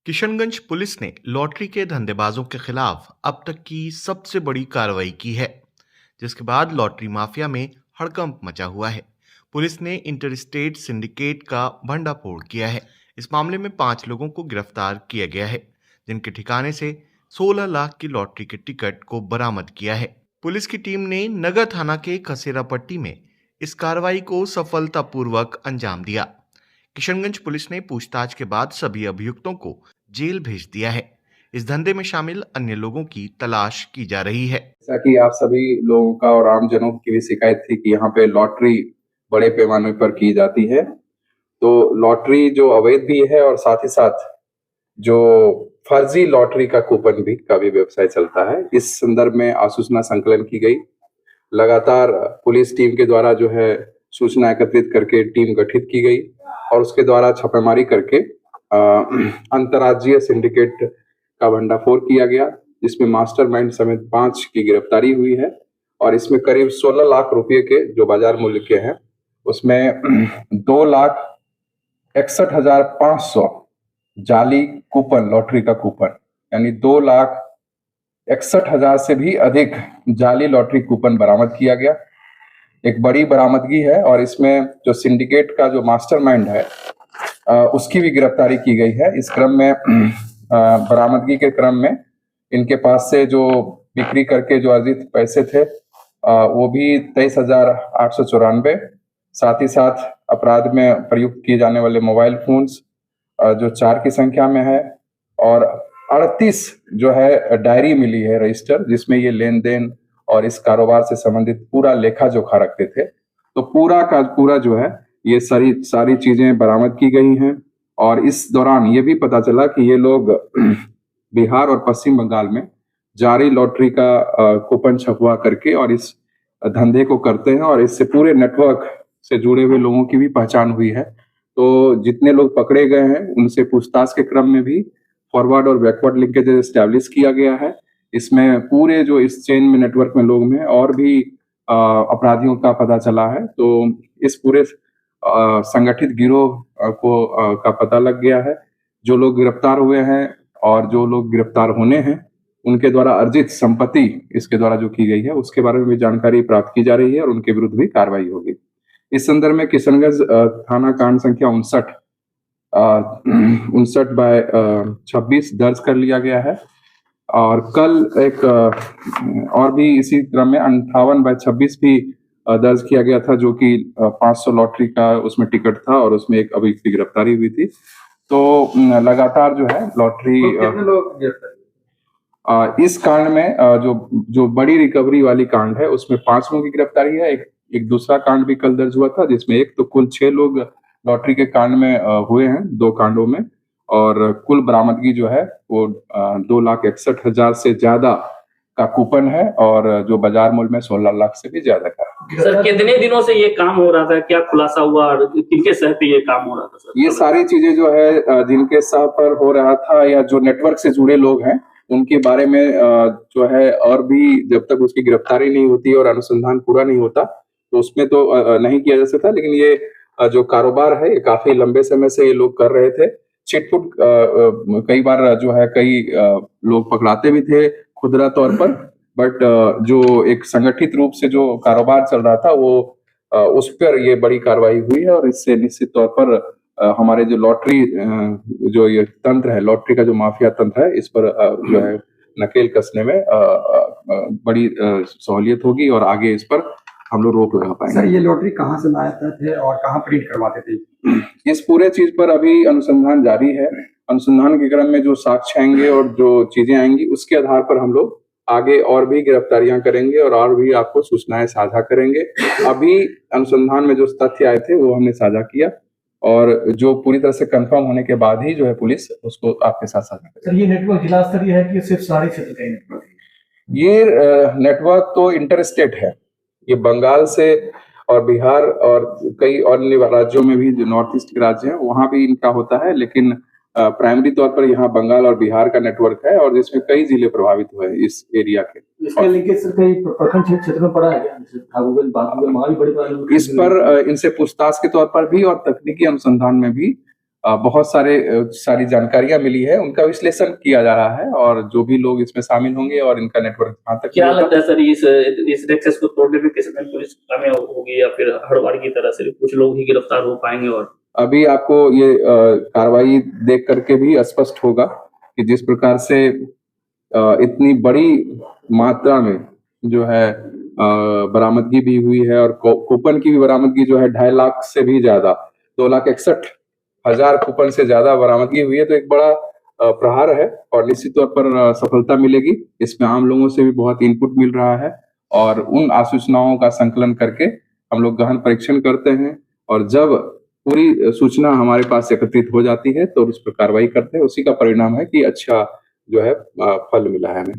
Kishanganj police ने lottery के धंधेबाजों के खिलाफ अब तक की सबसे बड़ी कार्रवाई की है, जिसके बाद लॉटरी माफिया में हड़कंप मचा हुआ है। पुलिस ने इंटरस्टेट सिंडिकेट का भंडाफोड़ किया है। इस मामले में 5 लोगों को गिरफ्तार किया गया है, जिनके ठिकाने से 16 लाख की लॉटरी के टिकट को बरामद किया है। पुलिस की टीम ने नगर थाना के खसेरा पट्टी में इस कार्रवाई को सफलतापूर्वक अंजाम दिया। किशनगंज पुलिस ने पूछताछ के बाद सभी अभियुक्तों को जेल भेज दिया है। इस धंधे में शामिल अन्य लोगों की तलाश की जा रही है। जैसा कि आप सभी लोगों का और आम जनों की भी शिकायत थी कि यहाँ पे लॉटरी बड़े पैमाने पर की जाती है, तो लॉटरी जो अवैध भी है और साथ ही साथ जो फर्जी लॉटरी का कूपन का भी व्यवसाय चलता है। इस संदर्भ में आसूचना संकलन की गई। लगातार पुलिस टीम के द्वारा जो है सूचना एकत्रित करके टीम गठित की गई और उसके द्वारा छापेमारी करके अंतर्राज्यीय सिंडिकेट का भंडाफोड़ किया गया, जिसमें मास्टरमाइंड समेत 5 की गिरफ्तारी हुई है और इसमें करीब 16 लाख रुपए के जो बाजार मूल्य के हैं, उसमें 2,61,500 जाली कूपन, लॉटरी का कूपन, यानी 2,61,000 से भी अधिक जाली लॉटरी कूपन बरामद किया गया। एक बड़ी बरामदगी है और इसमें जो सिंडिकेट का जो मास्टरमाइंड है उसकी भी गिरफ्तारी की गई है। इस क्रम में बरामदगी के क्रम में इनके पास से जो बिक्री करके जो अर्जित पैसे थे वो भी 23,894, साथ ही साथ अपराध में प्रयुक्त किए जाने वाले मोबाइल फोन्स जो 4 की संख्या में है और 38 जो है डायरी मिली है रजिस्टर, जिसमें ये लेन देन और इस कारोबार से संबंधित पूरा लेखा जोखा रखते थे। तो पूरा का पूरा जो है ये सारी चीजें बरामद की गई हैं और इस दौरान ये भी पता चला कि ये लोग बिहार और पश्चिम बंगाल में जारी लॉटरी का कूपन छपवा करके और इस धंधे को करते हैं और इससे पूरे नेटवर्क से जुड़े हुए लोगों की भी पहचान हुई है। तो जितने लोग पकड़े गए हैं उनसे पूछताछ के क्रम में भी फॉरवर्ड और बैकवर्ड लिंकेज एस्टैब्लिश किया गया है। इसमें पूरे जो इस चेन में नेटवर्क में लोग हैं और भी अपराधियों का पता चला है। तो इस पूरे संगठित गिरोह का पता लग गया है। जो लोग गिरफ्तार हुए हैं और जो लोग गिरफ्तार होने हैं उनके द्वारा अर्जित संपत्ति इसके द्वारा जो की गई है उसके बारे में भी जानकारी प्राप्त की जा रही है और उनके विरुद्ध भी कार्रवाई होगी। इस संदर्भ में किशनगंज थाना कांड संख्या 59/26 दर्ज कर लिया गया है और कल एक और भी इसी क्रम में 58/26 भी दर्ज किया गया था, जो कि 500 लॉटरी का उसमें टिकट था और उसमें एक अभियुक्त की गिरफ्तारी हुई थी। तो लगातार जो है लॉटरी कितने लोग गिरफ्तार? इस कांड में जो बड़ी रिकवरी वाली कांड है उसमें 5 लोगों की गिरफ्तारी है। एक दूसरा कांड भी कल दर्ज हुआ था जिसमें एक तो कुल 6 लोग लॉटरी के कांड में हुए हैं, 2 कांडों में, और कुल बरामदगी जो है वो 2,61,000 से ज्यादा का कूपन है और जो बाजार मूल्य में 16 लाख से भी ज्यादा का है। सर कितने दिनों से ये काम हो रहा था, क्या खुलासा हुआ और किनके सह पे ये काम हो रहा था सर? ये सारी चीजें जो है जिनके सह पर हो रहा था या जो नेटवर्क से जुड़े लोग हैं उनके बारे में जो है और भी जब तक उसकी गिरफ्तारी नहीं होती और अनुसंधान पूरा नहीं होता तो उसमें तो नहीं किया जा सकता। लेकिन ये जो कारोबार है ये काफी लंबे समय से ये लोग कर रहे थे। छिटपुट कई बार जो है कई लोग पकड़ाते भी थे खुदरा तौर पर, बट जो एक संगठित रूप से जो कारोबार चल रहा था वो उस पर ये बड़ी कार्रवाई हुई है और इससे निश्चित तौर पर हमारे जो लॉटरी जो ये तंत्र है, लॉटरी का जो माफिया तंत्र है, इस पर जो है नकेल कसने में बड़ी सहूलियत होगी और आगे इस पर हम लोग रोक लगा पाएंगे। सर ये लॉटरी कहाँ से लाते थे और कहाँ प्रिंट करवाते थे? इस पूरे चीज पर अभी अनुसंधान जारी है। अनुसंधान के क्रम में जो साक्ष्य आएंगे और जो चीजें आएंगी उसके आधार पर हम लोग आगे और भी गिरफ्तारियां करेंगे और भी आपको सूचनाएं साझा करेंगे। अभी अनुसंधान में जो तथ्य आए थे वो हमने साझा किया और जो पूरी तरह से कंफर्म होने के बाद ही जो है पुलिस उसको आपके साथ साझा करेगी। सर ये नेटवर्क जिला स्तरीय है कि सिर्फ शहरी क्षेत्र का नेटवर्क है? ये नेटवर्क तो इंटरस्टेट है। ये बंगाल से और बिहार और कई अन्य राज्यों में भी जो नॉर्थ ईस्ट के राज्य हैं वहां भी इनका होता है, लेकिन प्राइमरी तौर पर यहाँ बंगाल और बिहार का नेटवर्क है और जिसमें कई जिले प्रभावित हुए हैं इस एरिया के। इसके लिंकेज सर कई प्रखंड क्षेत्र में पड़ा है क्या? इस पर इनसे पूछताछ के तौर पर भी और तकनीकी अनुसंधान में भी बहुत सारी जानकारियां मिली है, उनका विश्लेषण किया जा रहा है और जो भी लोग इसमें शामिल होंगे और इनका नेटवर्क कहाँ तक क्या होगा। लगता है सर, इस नेक्सस को तोड़ने में किस में पुलिस कामयाब होगी या फिर हर बार की तरह से कुछ लोग ही गिरफ्तार हो पाएंगे? और अभी आपको ये कार्रवाई देख करके भी स्पष्ट होगा कि जिस प्रकार से इतनी बड़ी मात्रा में जो है बरामदगी भी हुई है और कूपन की भी बरामदगी जो है 2.5 लाख से भी ज्यादा, 2,61,000 कूपन से ज्यादा बरामदगी हुई है, तो एक बड़ा प्रहार है और निश्चित तौर पर सफलता मिलेगी। इसमें आम लोगों से भी बहुत इनपुट मिल रहा है और उन आसूचनाओं का संकलन करके हम लोग गहन परीक्षण करते हैं और जब पूरी सूचना हमारे पास एकत्रित हो जाती है तो उस पर कार्रवाई करते हैं। उसी का परिणाम है कि अच्छा जो है फल मिला है हमें।